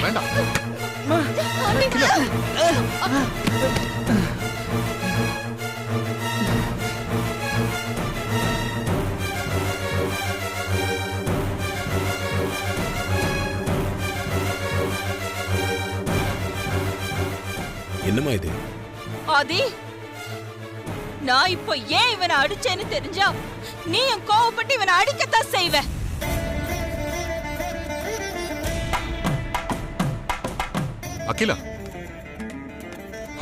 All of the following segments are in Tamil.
வேண்டாம். என்னம்மா இது? ஆதி, நான் இப்போ ஏன் இவனை அடிச்சேன்னு தெரிஞ்சா நீ என் கோவப்பட்டு இவனை அடிக்கத்தான் செய்வ. அகிலா,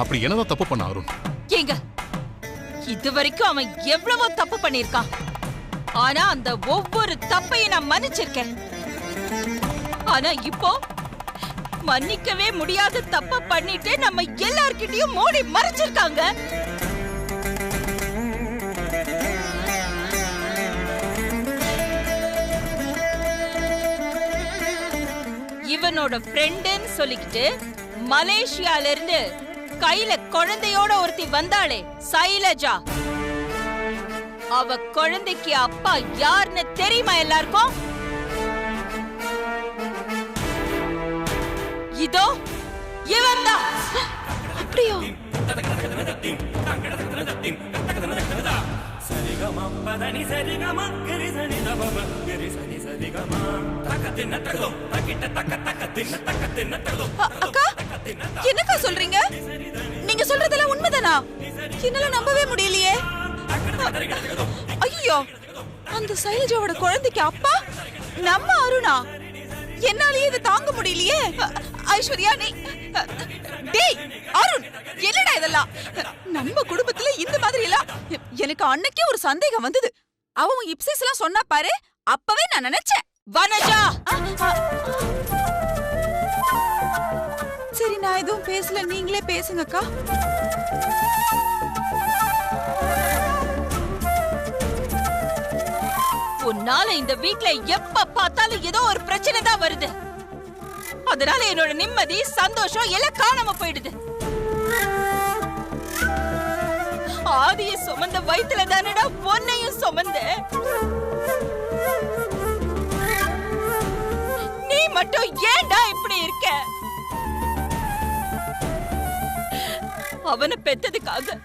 அப்படி என்னதான் தப்பு பண்ண அருண்? ஏங்க, இதுவரைக்கும் அவன் எவ்வளவோ தப்பு பண்ணிருக்கான். ஆனா அந்த ஒவ்வொரு தப்பையும் நான் மன்னிச்சிருக்கேன். ஆனா இப்போ மன்னிக்கவே முடியாத தப்ப பண்ணிட்டு நம்ம எல்லார்கிட்டயும் மூடி மறைச்சிருக்காங்க. இவனோட ஃப்ரெண்டுன்னு சொல்லிக்கிட்டு மலேசியால இருந்து கையில குழந்தையோட ஒருத்தி வந்தாளே, சைலஜா. அவ குழந்தைக்கு அப்பா யாருன்னு தெரியுமா எல்லாருக்கும்? இதோ இவன்தான். அப்படியா? அக்கா, என்னக்கா சொல்றீங்க? நீங்க சொல்றதெல்லாம் உண்மைதானா? என்னால நம்பவே முடியலையே. ஐயோ, அந்த சைலஜாவோட குழந்தைக்கு அப்பா நம்ம அருணா? என்னாலயே இதை தாங்க முடியலையே. ஐஸ்வர்யா, நீ டேய் அருண், என்னடா இதெல்லாம்? நம்ம குடும்பத்துல இந்த மாதிரி எல்லாம் எனக்கு அன்னைக்கே ஒரு சந்தேகம் வந்தது. அவன் இப்சிஸ் எல்லாம் சொன்னா பாரு, அப்பவே நான் நினைச்சேன். வனஜா, சரி, நான் எதுவும் பேசல, நீங்களே பேசுங்கக்கா. உன்னால இந்த வீட்ல எப்ப பார்த்தாலும் ஏதோ ஒரு பிரச்சனை தான் வருது. அதனால என்னோட நிம்மதி, சந்தோஷம் எல்லாம் காணாம போயிடுது. ஆதிய சுமந்த வயித்துல தானடா பொன்னையும் சுமந்த. நீ மட்டும் ஏன்டா இப்படி இருக்க? அவனை பெத்ததுக்காக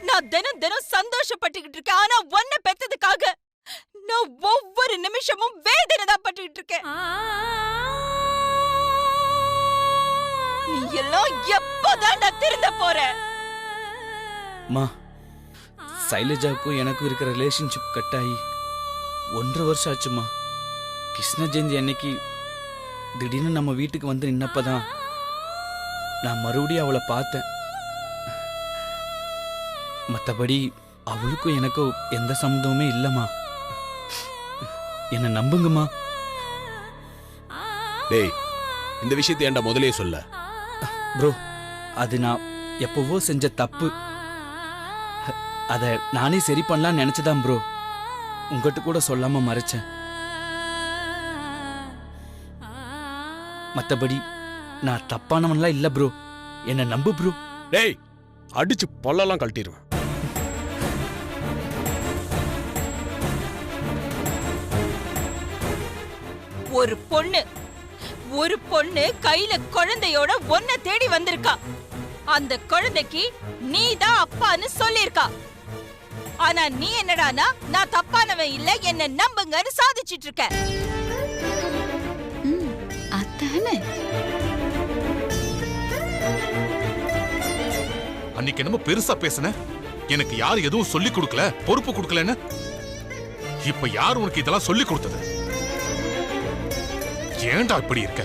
நான் தினம் தினம் சந்தோஷப்பட்டுக்கிட்டு இருக்கேன். ஆனா உன்னை பெத்ததுக்காக நான் ஒவ்வொரு நிமிஷமும் வேதனை தான் பட்டுக்கிட்டு இருக்கேன். நீ எல்லாம் எப்போதான் நான் திருந்த போற? மா, சைலஜாவுக்கும் எனக்கும் இருக்கிற ரிலேஷன்ஷிப் கட் ஆகி 1.5 வருஷம் ஆச்சுமா. கிருஷ்ண ஜெயந்தி அன்னைக்கு திடீர்னு நம்ம வீட்டுக்கு வந்து நின்னப்பதான் நான் மறுபடியும் அவளை பார்த்தேன். மற்றபடி அவளுக்கும் எனக்கும் எந்த சம்மந்தமுமே இல்லைம்மா. என்ன நம்புங்கம்மா. டேய், இந்த விஷயத்தை ஏன்டா முதலே சொல்ல? ப்ரோ, அது நான் எப்பவோ செஞ்ச தப்பு. அதை நானே சரி பண்ணலான்னு நினைச்சுதான் ப்ரோ உங்ககிட்ட கூட சொல்லாம மறைச்சேன். மற்றபடி நான் தப்பானவன்லாம் இல்ல ப்ரோ. என்ன நம்பு ப்ரோ. டேய், அடிச்சு பல்லெல்லாம் கழட்டிடுவேன். ஒரு பொண்ணு கையில குழந்தையோட ஒன்ன தேடி வந்திருக்கா. அந்த குழந்தைக்கு நீ தான் அப்பான்னு சொல்லிருக்கா. ஆனா நீ என்னடானா, நான் தப்பானவன் இல்ல, என்ன நம்புங்கன்னு சாதிச்சிட்டு இருக்க. அதானே? அன்னைக்கு என்னமோ பெருசா பேசுன, எனக்கு யார் எதுவும் சொல்லி கொடுக்கல, பொறுப்பு கொடுக்கலன்னு. இப்ப யார் உனக்கு இதெல்லாம் சொல்லி கொடுத்தது? ஏன்டா இப்படி இருக்க?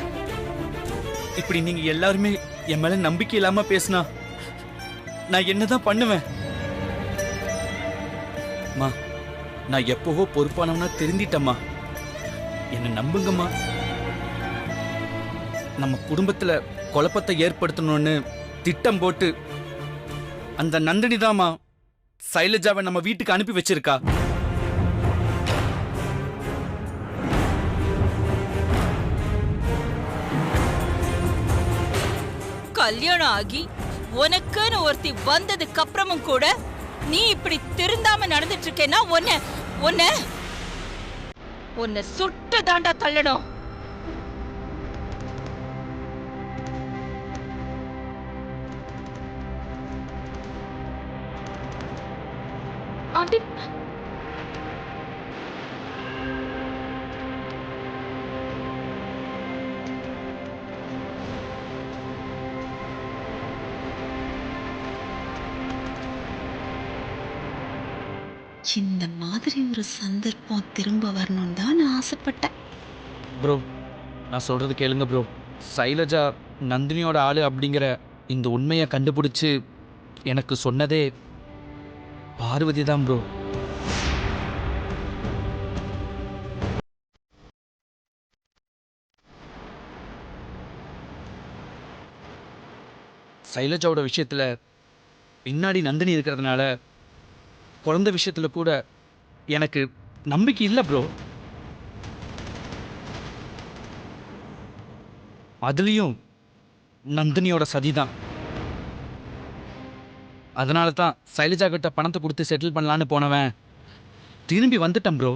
இப்படி நீங்க எல்லாருமே என் மேல நம்பிக்கை இல்லாம பேசினா நான் என்னதான் பண்ணுவேன்? மா, நான் எப்பவோ பொறுப்பானவனா திருந்திட்டம்மா. என்ன நம்புங்கம்மா. நம்ம குடும்பத்துல குழப்பத்தை ஏற்படுத்தணும்னு திட்டம் போட்டு அந்த நந்தினி தாமா சைலஜாவை நம்ம வீட்டுக்கு அனுப்பி வச்சிருக்கா. கல்யாணம் ஆகி உனக்குன்னு ஒருத்தி வந்ததுக்கு அப்புறமும் கூட நீ இப்படி திருந்தாம நடந்துட்டு இருக்கேன்னா உன்னை சுட்டு தாண்டா தள்ளணும். ஆண்டி இந்த மாதிரி ஒரு சந்தர்ப்பம் திரும்ப வரணும்னு தான் நான் ஆசைப்பட்டேன். ப்ரோ நான் சொல்கிறது கேளுங்க ப்ரோ. சைலஜா நந்தினியோட ஆள் அப்படிங்கிற இந்த உண்மையை கண்டுபிடிச்சி எனக்கு சொன்னதே பார்வதி தான் ப்ரோ. சைலஜாவோட விஷயத்தில் பின்னாடி நந்தினி இருக்கிறதுனால குழந்தை விஷயத்தில் கூட எனக்கு நம்பிக்கை இல்லை ப்ரோ. அதுலேயும் நந்தினியோட சதி தான். அதனால தான் சைலஜா கிட்ட பணத்தை கொடுத்து செட்டில் பண்ணலான்னு போனவன் திரும்பி வந்துட்டேன் ப்ரோ.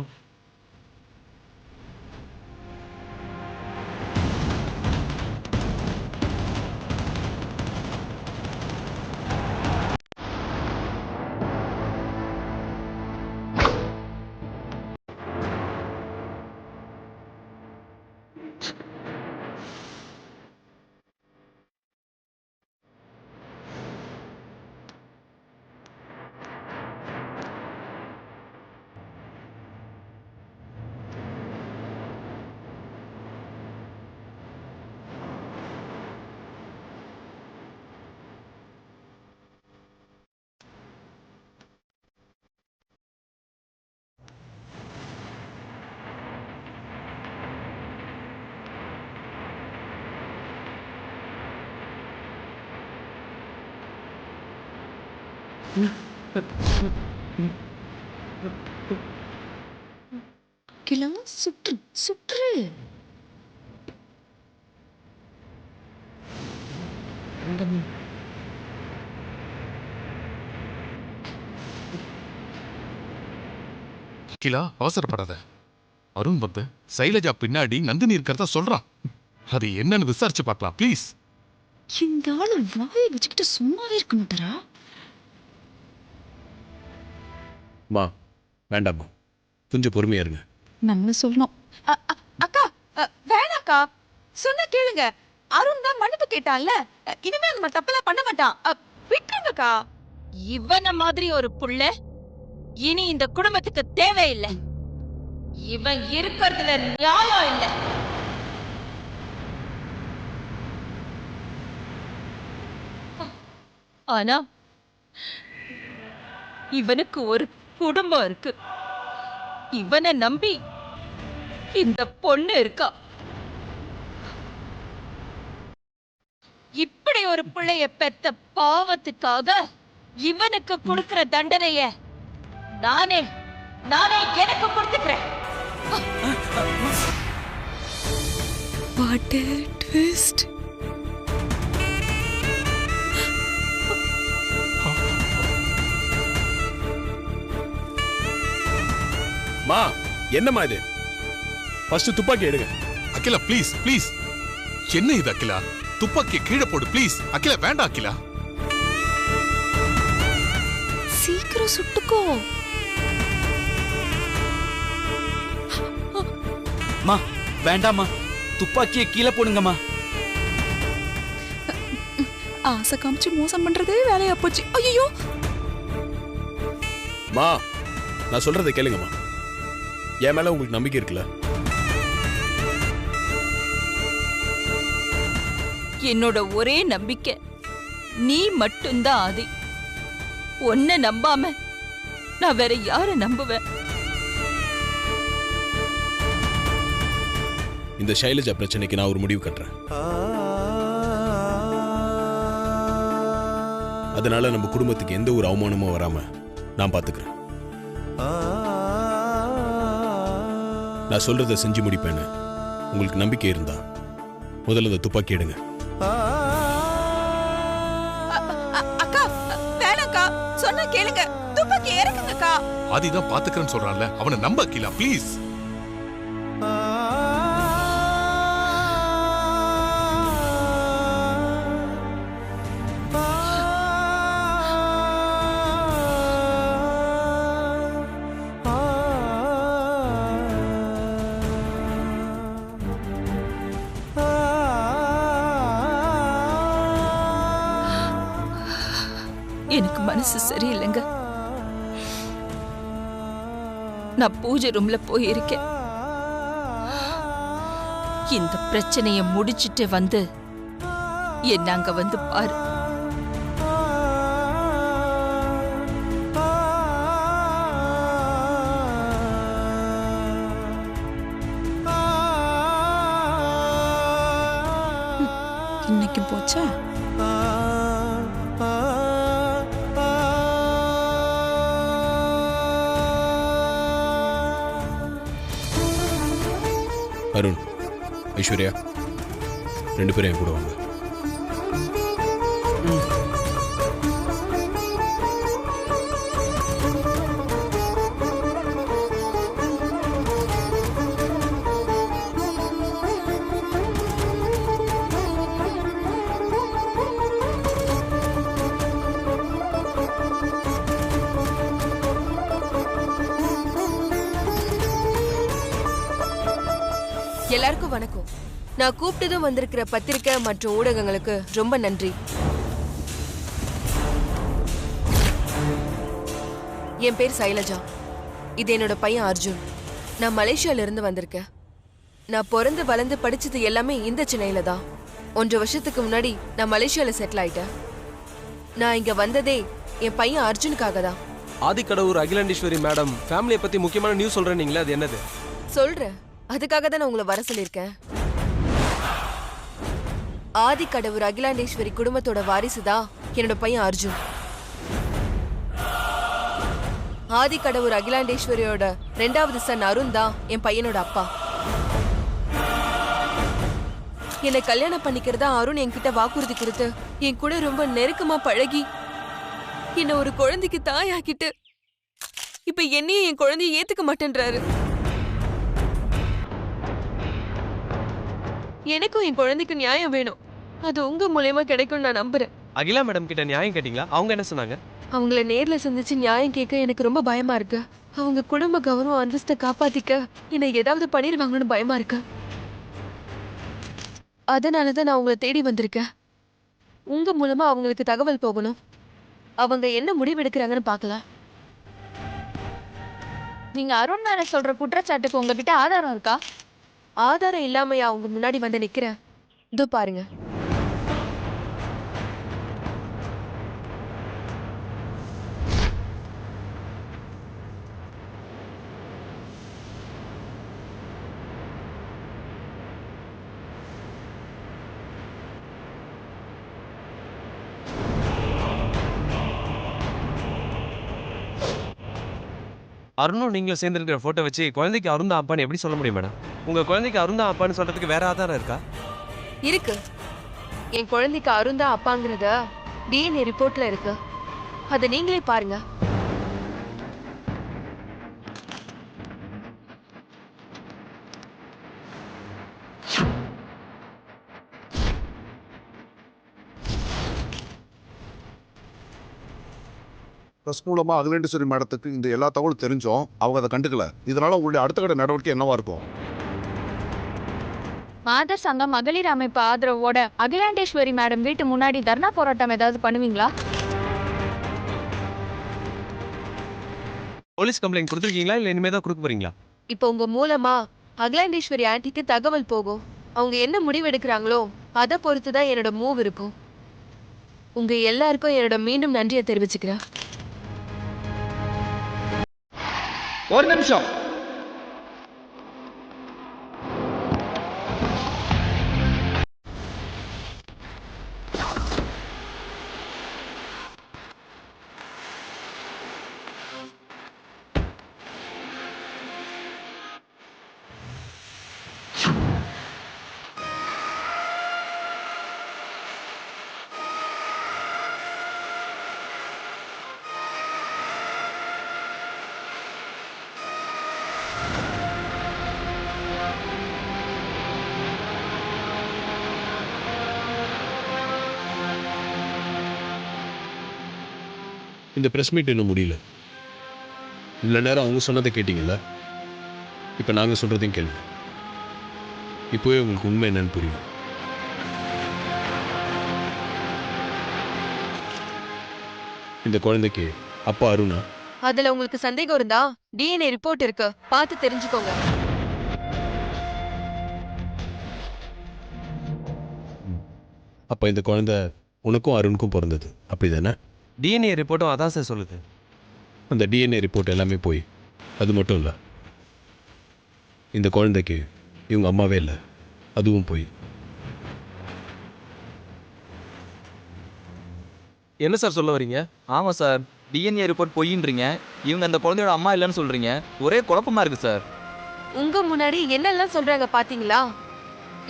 கிழங்கு சுற்று சுற்று. அகிலா அவசரப்படாத. அருண் வந்து சைலஜா பின்னாடி நந்தினி இருக்கிறதா சொல்றான். அது என்னன்னு விசாரிச்சு பார்க்கலாம் ப்ளீஸ். இந்த ஆளு வாயை வச்சுக்கிட்டு சும்மாவே இருக்க மாட்டாரா? மா வேண்டாம்மா, கொஞ்சம் பொறுமையா இருங்க. நம்ம சொல்லணும். அக்கா வேணாக்கா சொன்ன கேளுங்க. அருண் தான் மன்னிப்பு கேட்டான்ல, இனிமே அந்த மாதிரி தப்பெல்லாம் பண்ண மாட்டான். விட்டுருங்கக்கா. இவன மாதிரி ஒரு புள்ள இனி இந்த குடும்பத்துக்கு தேவையில்லை. இவன் இருக்கிறதுல நியாயம் இல்லை. ஆனா இவனுக்கு ஒரு குடும்பம் இருக்கு. இவனை நம்பி இந்த பொண்ணு இருக்கா. இப்படி ஒரு பிள்ளைய பெத்த பாவத்துக்காக இவனுக்கு கொடுக்கிற தண்டனைய நானே எனக்கு கொடுத்துக்கிறேன். What a twist. மா என்னம்மா இது? ஃபர்ஸ்ட் துப்பாக்கி எடுங்க. Akila please please. என்ன இது அகிலா? துப்பாக்கியை கீழே போடு ப்ளீஸ். அகிலா வேண்டாம் அகிலா. சீக்கிரம் சுட்டுக்கோ. மா வேண்டாம்மா, துப்பாக்கியை கீழே போடுங்கம்மா. ஆசை காமிச்சு மோசம் பண்றதே வேலையா போச்சு. ஐயோ மா நான் சொல்றதை கேளுங்கம்மா. என் மேல உங்களுக்கு நம்பிக்கை இருக்குல்ல? என்னோட ஒரே நம்பிக்கை நீ மட்டும்தான் ஆதி. உன்னை நம்பாம நான் வேற யார நம்புவேன்? இந்த சைலஜா பிரச்சனைக்கு நான் ஒரு முடிவு கட்டுறேன். அதனால நம்ம குடும்பத்துக்கு எந்த ஒரு அவமானமும் வராம நான் பாத்துக்கிறேன். நான் சொல்றதை செஞ்சு முடிப்பேன்னு உங்களுக்கு நம்பிக்கை இருந்தா முதல்ல அந்த துப்பாக்கி எடுங்க. அக்கா வேணாக்கா, சொன்ன கேளுங்க. துப்பாக்கி இறக்குங்கக்கா. ஆதிதான் பாத்துக்கிறேன்னு சொல்றான்ல, அவனை நம்ப அகிலா ப்ளீஸ். எனக்கு மனசு சரியில்லைங்க. நான் பூஜை ரூம்ல போயிருக்கேன். இந்த பிரச்சனைய முடிச்சிட்டு வந்து என்ன அங்க வந்து பாரு. இன்னைக்கு போச்சா? அருண், ஐஸ்வர்யா, 2 பேரும் என் கூட வாங்க. எல்லாருக்கும் வணக்கம். நான் கூப்பிட்டதும் வந்திருக்கிற பத்திரிக்கை மற்றும் ஊடகங்களுக்கு ரொம்ப நன்றி. என் பேர் சைலஜா. இது என்னோட பையன் அர்ஜுன். நான் மலேசியால இருந்து வந்திருக்கேன். நான் பிறந்து வளர்ந்து படிச்சது எல்லாமே இந்த சென்னையில தான். 1 வருஷத்துக்கு முன்னாடி நான் மலேசியால செட்டில் ஆயிட்டேன். நான் இங்க வந்ததே என் பையன் அர்ஜுனுக்காக தான். ஆதிக்கடவுர் அகிலாண்டேஸ்வரி மேடம் ஃபேமிலியை பத்தி முக்கியமான நியூஸ் சொல்றேன்னீங்களே, அது என்னது? சொல்றேன். அதுக்காக தான் நான் உங்களை வர சொல்லியிருக்கேன். ஆதிக்கடவுர் அகிலாண்டேஸ்வரி குடும்பத்தோட வாரிசு தான் என்னோட பையன் அர்ஜுன். ஆதிக்கடவுர் அகிலாண்டேஸ்வரியோட 2வது சன் அருண் தான் என் பையனோட அப்பா. என்னை கல்யாணம் பண்ணிக்கிறதா அருண் என்கிட்ட வாக்குறுதி கொடுத்து என் கூட ரொம்ப நெருக்கமா பழகி என்ன ஒரு குழந்தைக்கு தாயாக்கிட்டு இப்ப என்னையும் என் குழந்தைய ஏத்துக்க மாட்டேன்றாரு. எனக்கும் என் குழந்தைக்கு நியாயம் வேணும். அது உங்க மூலமா கிடைக்கும் நான் நம்புறேன். அகிலா மேடம் கிட்ட நியாயம் கேட்டீங்களா? அவங்க என்ன சொன்னாங்க? அவங்கள நேர்ல சந்திச்சு நியாயம் கேட்க எனக்கு ரொம்ப பயமா இருக்கு. அவங்க குடும்ப கௌரவம் அந்தஸ்தை காப்பாத்திக்க என்னை ஏதாவது பண்ணிருவாங்கன்னு பயமா இருக்கு. அதனாலதான் நான் உங்களை தேடி வந்திருக்கேன். உங்க மூலமா அவங்களுக்கு தகவல் போகணும். அவங்க என்ன முடிவெடுக்கிறாங்கன்னு பார்க்கலாம். நீங்க அருண் மேல சொல்ற குற்றச்சாட்டுக்கு உங்ககிட்ட ஆதாரம் இருக்கா? ஆதாரம் இல்லாமையா அவங்க முன்னாடி வந்து நிக்கிறேன். இதோ பாருங்க. அருணும் நீங்களும் சேர்ந்துருக்கிற போட்டோ வச்சு குழந்தைக்கு அருந்தா அப்பான்னு எப்படி சொல்ல முடியும் மேடம்? உங்க குழந்தைக்கு அருந்தா அப்பான்னு சொல்றதுக்கு வேற ஆதாரம் இருக்கா? இருக்கு. என் குழந்தைக்கு அருண் தான் அப்பாங்கிறத DNA ரிப்போர்ட்ல இருக்கு. அதை நீங்களே பாருங்க. ப்ரெஸ் மூலமாக அகிலாண்டேஸ்வரி மேடத்துக்கு இந்த எல்லா தகவலும் தெரிஞ்சோம். அவங்க அதை கண்டுக்கல. இதனால உங்களுடைய அடுத்த கட்ட நடவடிக்கை என்னவா இருக்கும்? மாதர் சங்கம் மகளிர் அமைப்பு ஆதரவோட அகிலாண்டேஸ்வரி மேடம் வீட்டு முன்னாடி தர்ணா போராட்டம் ஏதாவது பண்ணுவீங்களா? போலீஸ் கம்ப்ளைண்ட் கொடுத்துருக்கீங்களா இல்லை இனிமே தான் கொடுக்க போறீங்களா? இப்போ உங்க மூலமா அகிலாண்டேஸ்வரி ஆண்டிக்கு தகவல் போகும். அவங்க என்ன முடிவெடுக்கிறாங்களோ அதை பொறுத்து தான் என்னோட மூவ் இருக்கும். உங்க எல்லாருக்கும் என்னோட மீண்டும் நன்றியை தெரிவிச்சுக்கிறேன். ஒரு நிமிஷம். இந்த ப்ரெஸ் மீட் இன்னும் முடியல. இவ்வளோ நேரம் அவங்க சொன்னதை கேட்டிங்கல்ல, இப்போ நாங்கள் சொல்கிறதையும் கேள்வி. இப்போவே உங்களுக்கு உண்மை என்னன்னு புரியும். இந்த குழந்தைக்கு அப்பா அருணா? அதுல உங்களுக்கு சந்தேகம் இருந்தா டிஎன்ஏ ரிப்போர்ட் இருக்கு, பார்த்து தெரிஞ்சுக்கோங்க. அப்போ இந்த குழந்தை உனக்கும் அருணுக்கும் பிறந்தது அப்படிதானே? டிஎன்ஏ ரிப்போர்ட்டும் அதான் சார் சொல்லுது. அந்த டிஎன்ஏ ரிப்போர்ட் எல்லாமே போய் அது மட்டும் இல்லை, இந்த குழந்தைக்கு இவங்க அம்மாவே இல்லை, அதுவும் போய். என்ன சார் சொல்ல வரீங்க? ஆமாம் சார், டிஎன்ஏ ரிப்போர்ட் பொய்யின்றீங்க, இவங்க அந்த குழந்தையோட அம்மா இல்லைன்னு சொல்கிறீங்க. ஒரே குழப்பமா இருக்கு சார். உங்க முன்னாடி என்னெல்லாம் சொல்றாங்க பாத்தீங்களா?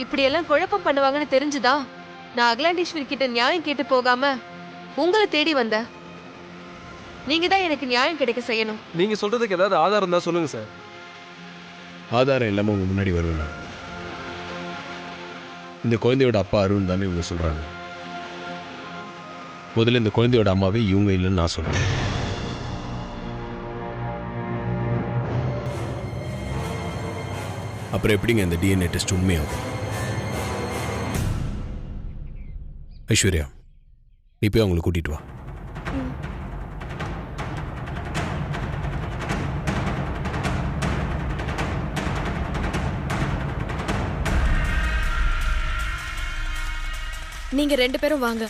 இப்படியெல்லாம் குழப்பம் பண்ணுவாங்கன்னு தெரிஞ்சுதா நான் அகிலாண்டேஸ்வரி கிட்ட நியாயம் கேட்டு போகாம உங்களை தேடி வந்தேன். நீங்க தான் எனக்கு நியாயம் கிடைக்க செய்யணும். நீங்க சொல்றதுக்கு ஏதாவது ஆதாரம் தான் சொல்லுங்க சார். ஆதாரம் இல்லாமல் உங்க முன்னாடி வருவேன். இந்த குழந்தையோட அப்பா அருண் தானே இவங்க சொல்கிறாங்க. முதல்ல இந்த குழந்தையோட அம்மாவே இவங்க இல்லைன்னு நான் சொல்கிறேன். அப்புறம் எப்படிங்க இந்த டிஎன்ஏ டெஸ்ட் உண்மையாகும்? ஐஸ்வர்யா, நீ போய் அவங்களை கூட்டிட்டு வா. நீங்க 2 பேரும் வாங்க.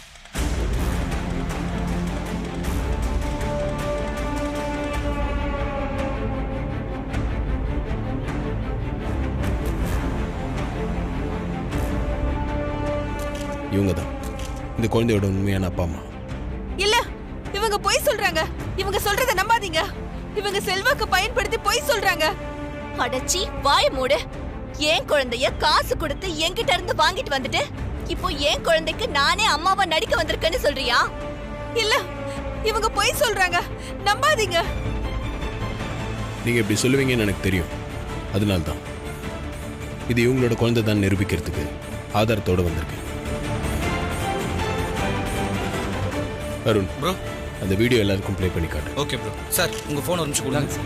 இவங்க தான் இந்த குழந்தையோட உண்மையான அப்பா அம்மா. இல்ல, இவங்க பொய் சொல்றாங்க. இவங்க சொல்றத நம்பாதீங்க. இவங்க செல்வாக்கு பயன்படுத்தி பொய் சொல்றாங்க. அடச்சி வாய மூடு. என் குழந்தைய காசு கொடுத்து என்கிட்ட இருந்து வாங்கிட்டு வந்துட்டு இப்போ என் குழந்தைக்கு நானே அம்மாவா நடிக்க வந்திருக்கேன்னு சொல்றியா? இல்ல, இவங்க பொய் சொல்றாங்க, நம்பாதீங்க. நீங்க இப்படி சொல்லுவீங்கன்னு எனக்கு தெரியும். அதனால தான் இது இவங்களோட குழந்தை தான் நிரூபிக்கிறதுக்கு ஆதாரத்தோட வந்திருக்கு. அருண் ப்ரோ, அந்த வீடியோ எல்லாருக்கும் ப்ளே பண்ணி காட்டு. Okay bro. சார் உங்கள் ஃபோன் ஒரு நிமிஷம் கொடுங்க.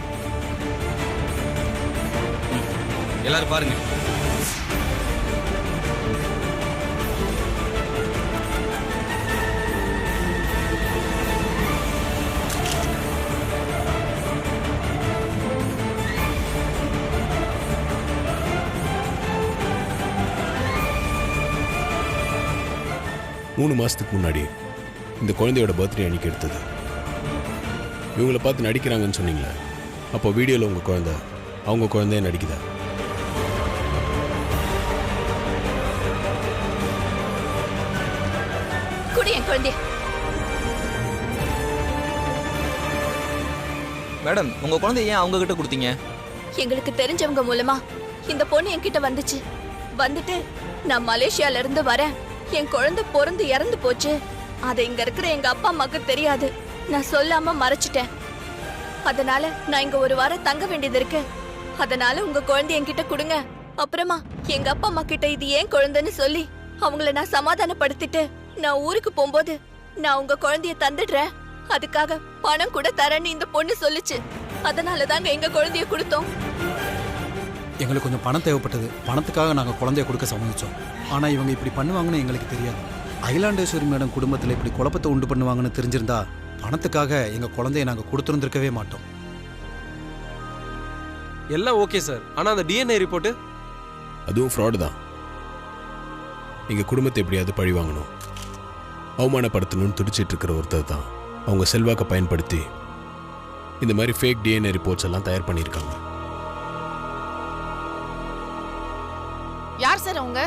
எல்லாரும் பாருங்க. மூணு மாசத்துக்கு முன்னாடி இந்த குழந்தையோட பர்த்டே அன்னைக்கு எடுத்தது. இவங்களை பார்த்து நடிக்கிறாங்கன்னு சொன்னீங்களே, அப்போ வீடியோவில் உங்கள் குழந்தை அவங்க குழந்தைய நடிக்குதா? குடி என் குழந்தைய. மேடம், உங்கள் குழந்தைய ஏன் அவங்க கிட்ட கொடுத்தீங்க? எங்களுக்கு தெரிஞ்சவங்க மூலமா இந்த பொண்ணு என்கிட்ட வந்துச்சு. வந்துட்டு நான் மலேசியால இருந்து வரேன், என் குழந்தை பிறந்து இறந்து போச்சு, அதை இங்க இருக்கிற எங்க அப்பா அம்மாக்கு தெரியாது, நான் சொல்லாம மறைச்சிட்டேன். அதனால நான் இங்க ஒரு வாரம் தங்க வேண்டியது இருக்கு. அதனால உங்க குழந்தை என்கிட்ட கொடுங்க. அப்புறமா எங்க அப்பா அம்மா கிட்ட இது ஏன் குழந்தைன்னு சொல்லி அவங்கள நான் சமாதானப்படுத்திட்டு நான் ஊருக்கு போகும்போது நான் உங்க குழந்தைய தந்துடுறேன், அதுக்காக பணம் கூட தரேன்னு இந்த பொண்ணு சொல்லுச்சு. அதனால தாங்க எங்க குழந்தைய கொடுத்தோம். எங்களுக்கு கொஞ்சம் பணம் தேவைப்பட்டது, பணத்துக்காக நாங்கள் குழந்தைய கொடுக்க சம்மதிச்சோம். ஆனால் இவங்க இப்படி பண்ணுவாங்கன்னு எங்களுக்கு தெரியாது. அகிலாண்டேஸ்வரி மேடம் குடும்பத்தில் இப்படி குழப்பத்தை உண்டு பண்ணுவாங்கன்னு தெரிஞ்சிருந்தா பணத்துக்காக எங்கள் குழந்தைய நாங்கள் கொடுத்துருந்துருக்கவே மாட்டோம். எல்லாம் ஓகே சார், ஆனால் அந்த டிஎன்ஏ ரிப்போர்ட்டு அதுவும் ஃப்ராடு தான். எங்கள் குடும்பத்தை எப்படியாவது பழி வாங்கணும், அவமானப்படுத்தணும்னு துடிச்சிட்டு இருக்கிற ஒருத்தர் தான் அவங்க செல்வாக்கை பயன்படுத்தி இந்த மாதிரி ஃபேக் டிஎன்ஏ ரிப்போர்ட்ஸ் எல்லாம் தயார் பண்ணியிருக்காங்க. யார் சார் அவங்க?